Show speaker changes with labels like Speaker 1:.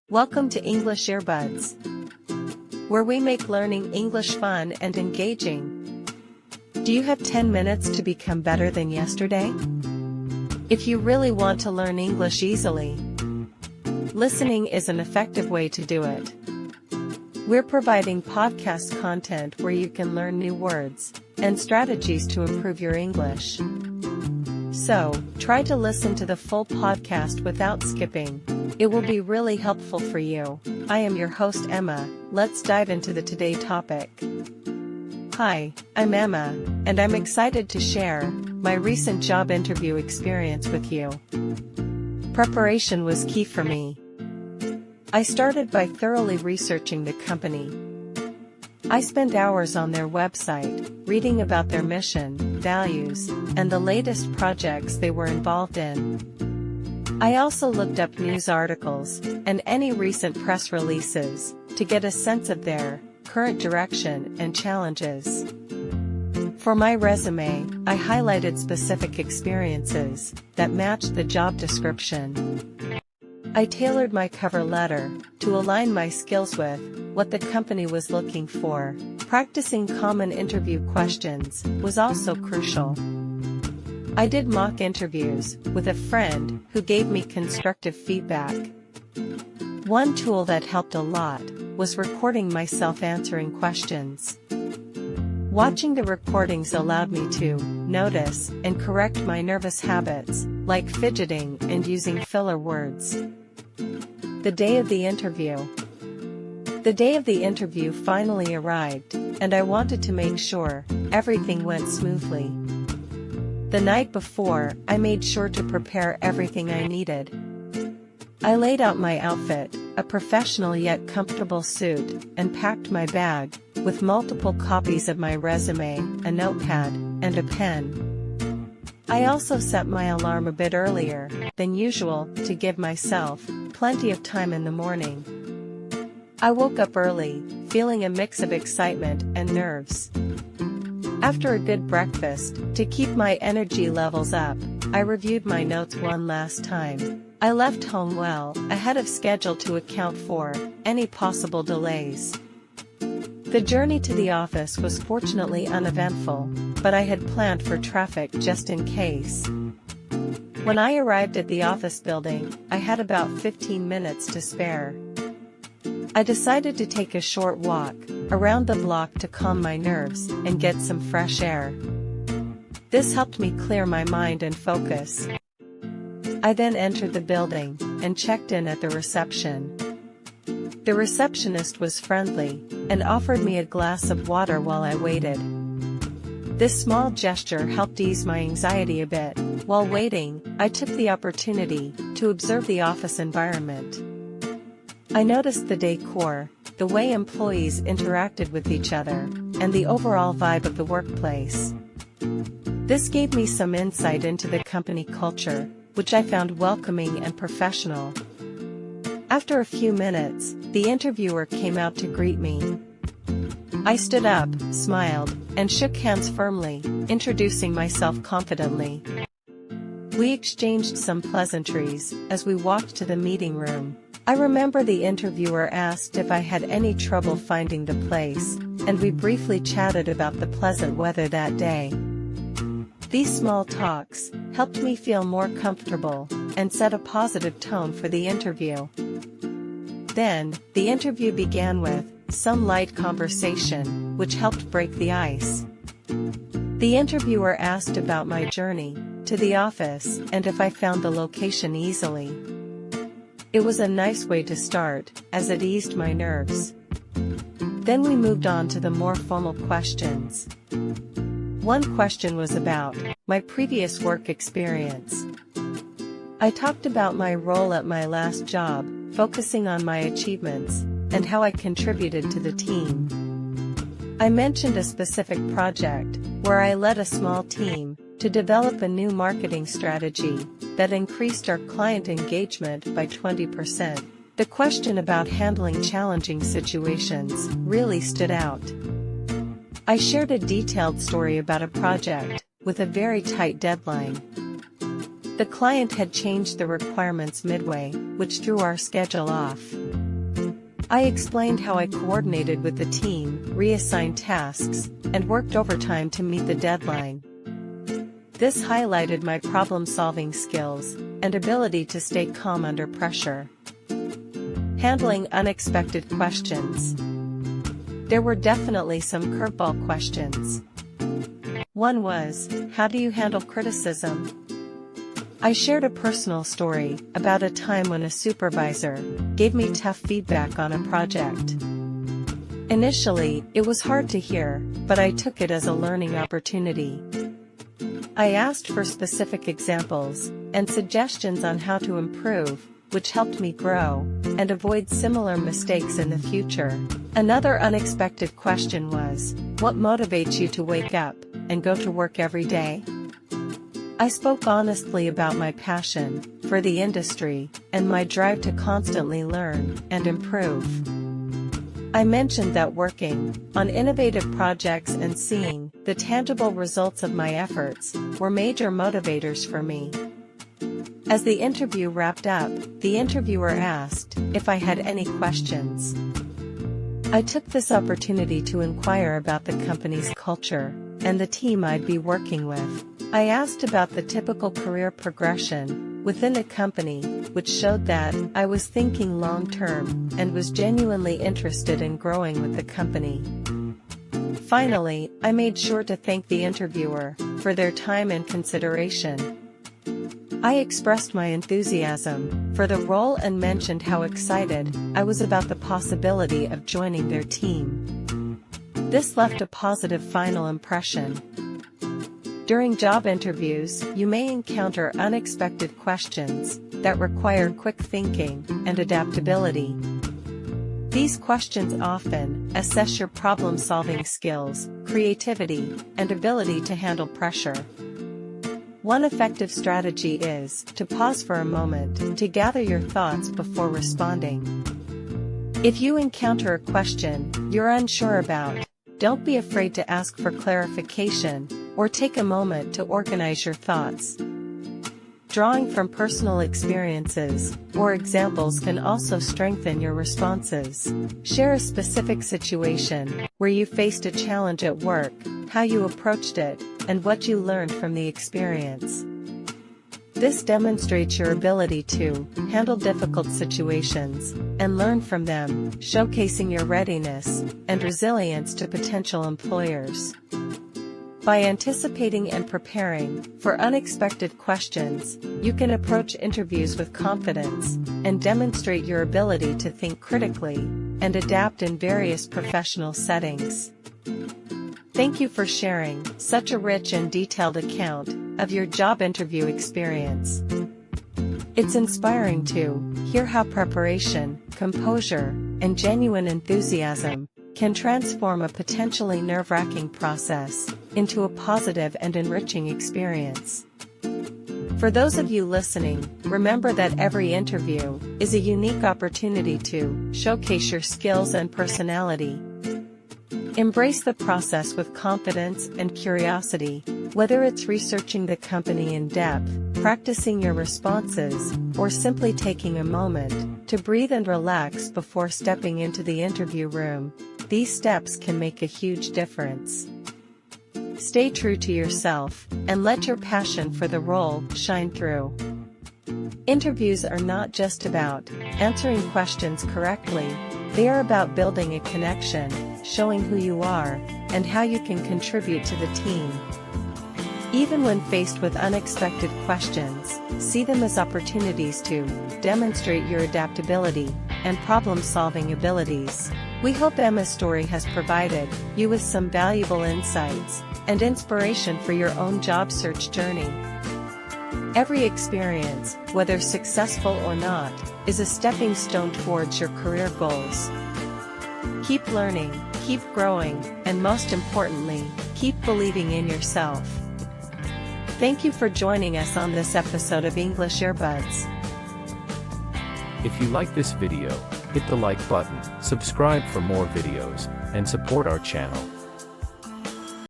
Speaker 1: Welcome to English Earbuds, where we make learning English fun and engaging. Do you have 10 minutes to become better than yesterday? If you really want to learn English easily, listening is an effective way to do it. We're providing podcast content where you can learn new words and strategies to improve your English. So, try to listen to the full podcast without skipping. It will be really helpful for you. I am your host Emma. Let's dive into the today topic. Hi, I'm Emma, and I'm excited to share my recent job interview experience with you. Preparation was key for me. I started by thoroughly researching the company. I spent hours on their website, reading about their mission, values, and the latest projects they were involved in. I also looked up news articles and any recent press releases to get a sense of their current direction and challenges. For my resume, I highlighted specific experiences that matched the job description. I tailored my cover letter to align my skills with what the company was looking for. Practicing common interview questions was also crucial. I did mock interviews with a friend who gave me constructive feedback. One tool that helped a lot was recording myself answering questions. Watching the recordings allowed me to notice and correct my nervous habits, like fidgeting and using filler words. The day of the interview. The day of the interview finally arrived, and I wanted to make sure everything went smoothly. The night before, I made sure to prepare everything I needed. I laid out my outfit, a professional yet comfortable suit, and packed my bag, with multiple copies of my resume, a notepad, and a pen. I also set my alarm a bit earlier than usual to give myself plenty of time in the morning. I woke up early, feeling a mix of excitement and nerves. After a good breakfast, to keep my energy levels up, I reviewed my notes one last time. I left home well ahead of schedule to account for any possible delays. The journey to the office was fortunately uneventful, but I had planned for traffic just in case. When I arrived at the office building, I had about 15 minutes to spare. I decided to take a short walk around the block to calm my nerves and get some fresh air. This helped me clear my mind and focus. I then entered the building and checked in at the reception. The receptionist was friendly and offered me a glass of water while I waited. This small gesture helped ease my anxiety a bit. While waiting, I took the opportunity to observe the office environment. I noticed the decor, the way employees interacted with each other, and the overall vibe of the workplace. This gave me some insight into the company culture, which I found welcoming and professional. After a few minutes, the interviewer came out to greet me. I stood up, smiled, and shook hands firmly, introducing myself confidently. We exchanged some pleasantries as we walked to the meeting room. I remember the interviewer asked if I had any trouble finding the place, and we briefly chatted about the pleasant weather that day. These small talks helped me feel more comfortable and set a positive tone for the interview. Then, the interview began with some light conversation, which helped break the ice. The interviewer asked about my journey to the office and if I found the location easily. It was a nice way to start, as it eased my nerves. Then we moved on to the more formal questions. One question was about my previous work experience. I talked about my role at my last job, focusing on my achievements and how I contributed to the team. I mentioned a specific project where I led a small team to develop a new marketing strategy that increased our client engagement by 20%. The question about handling challenging situations really stood out. I shared a detailed story about a project with a very tight deadline. The client had changed the requirements midway, which threw our schedule off. I explained how I coordinated with the team, reassigned tasks, and worked overtime to meet the deadline. This highlighted my problem-solving skills and ability to stay calm under pressure. Handling unexpected questions. There were definitely some curveball questions. One was, how do you handle criticism? I shared a personal story about a time when a supervisor gave me tough feedback on a project. Initially, it was hard to hear, but I took it as a learning opportunity. I asked for specific examples and suggestions on how to improve, which helped me grow and avoid similar mistakes in the future. Another unexpected question was, what motivates you to wake up and go to work every day? I spoke honestly about my passion for the industry and my drive to constantly learn and improve. I mentioned that working on innovative projects and seeing the tangible results of my efforts were major motivators for me. As the interview wrapped up, the interviewer asked if I had any questions. I took this opportunity to inquire about the company's culture and the team I'd be working with. I asked about the typical career progression within the company, which showed that I was thinking long-term and was genuinely interested in growing with the company. Finally, I made sure to thank the interviewer for their time and consideration. I expressed my enthusiasm for the role and mentioned how excited I was about the possibility of joining their team. This left a positive final impression. During job interviews, you may encounter unexpected questions that require quick thinking and adaptability. These questions often assess your problem-solving skills, creativity, and ability to handle pressure. One effective strategy is to pause for a moment to gather your thoughts before responding. If you encounter a question you're unsure about, don't be afraid to ask for clarification or take a moment to organize your thoughts. Drawing from personal experiences or examples can also strengthen your responses. Share a specific situation where you faced a challenge at work, how you approached it, and what you learned from the experience. This demonstrates your ability to handle difficult situations and learn from them, showcasing your readiness and resilience to potential employers. By anticipating and preparing for unexpected questions, you can approach interviews with confidence and demonstrate your ability to think critically and adapt in various professional settings. Thank you for sharing such a rich and detailed account of your job interview experience. It's inspiring to hear how preparation, composure, and genuine enthusiasm can transform a potentially nerve-wracking process into a positive and enriching experience. For those of you listening, remember that every interview is a unique opportunity to showcase your skills and personality. Embrace the process with confidence and curiosity, whether it's researching the company in depth, practicing your responses, or simply taking a moment to breathe and relax before stepping into the interview room. These steps can make a huge difference. Stay true to yourself and let your passion for the role shine through. Interviews are not just about answering questions correctly, they are about building a connection, showing who you are, and how you can contribute to the team. Even when faced with unexpected questions, see them as opportunities to demonstrate your adaptability and problem-solving abilities. We hope Emma's story has provided you with some valuable insights and inspiration for your own job search journey. Every experience, whether successful or not, is a stepping stone towards your career goals. Keep learning, keep growing, and most importantly, keep believing in yourself. Thank you for joining us on this episode of English Earbuds.
Speaker 2: If you like this video, hit the like button, subscribe for more videos, and support our channel.